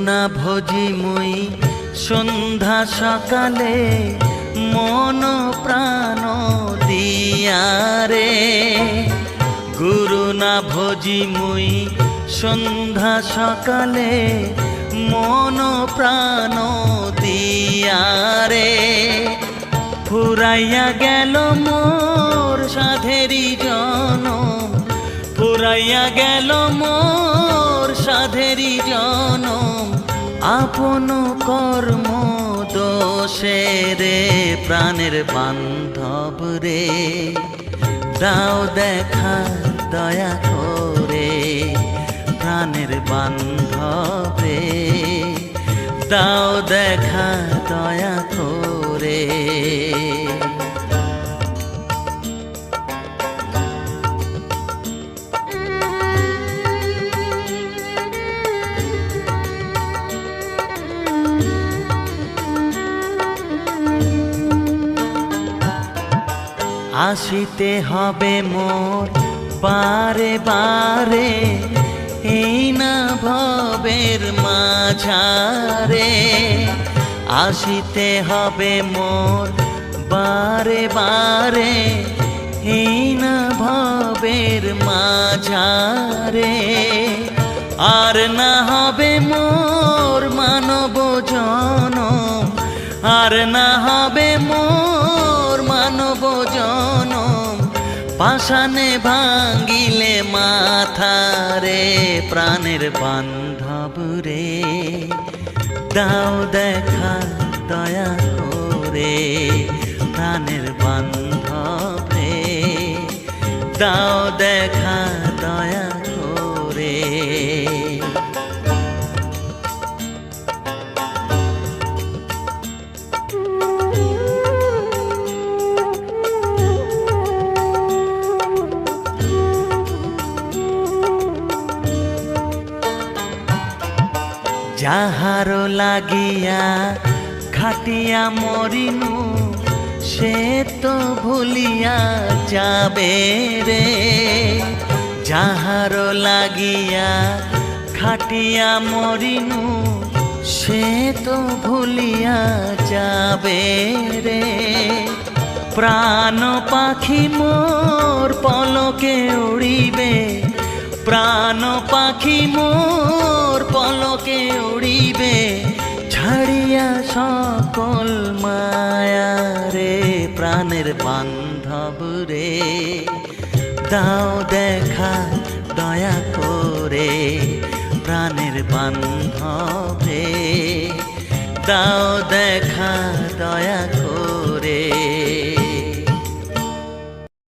না ভজি মুই সন্ধ্যা সকালে মন প্রাণ দিয়ারে। গুরু না ভজি মুই সন্ধ্যা সকালে মন প্রাণ দিয়ারে। ফুরাইয়া গেল মোর সাধেরি জনম, ফুরাইয়া গেল মোর সাধেরি জনম। আপন কর্ম দোষে রে প্রাণের বান্ধব রে, দাও দেখা দয়া করে প্রাণের বান্ধব রে, দাও দেখা দয়া করে। আসিতে হবে মোর বারে বারে, এই না ভবের মাঝারে। আসিতে হবে মোর বারে বারে, এই না ভবের মাঝারে। আর না হবে মোর মানব জনম, আর না হবে মোর মানব জনম। পাষাণে ভাঙ্গিলে মাথারে প্রাণের বান্ধব রে, দাও দেখা দয়া করে প্রাণের বান্ধব রে, দাও দেখা দয়া করে। যাহার লাগিয়া খাটিয়া মরিনু, সে তো ভুলিয়া যাবে রে। যাহার লাগিয়া খাটিয়া মরিনু, সে তো ভুলিয়া যাবে রে। প্রাণ পাখি মোর পলকে উড়িবে, প্রাণ পাখি মোর পলকে উড়িবে। ছাড়িয়া সকল মায়া রে প্রাণের বান্ধব রে, দাও দেখা দয়া করে প্রাণের বান্ধব রে, দাও দেখা দয়া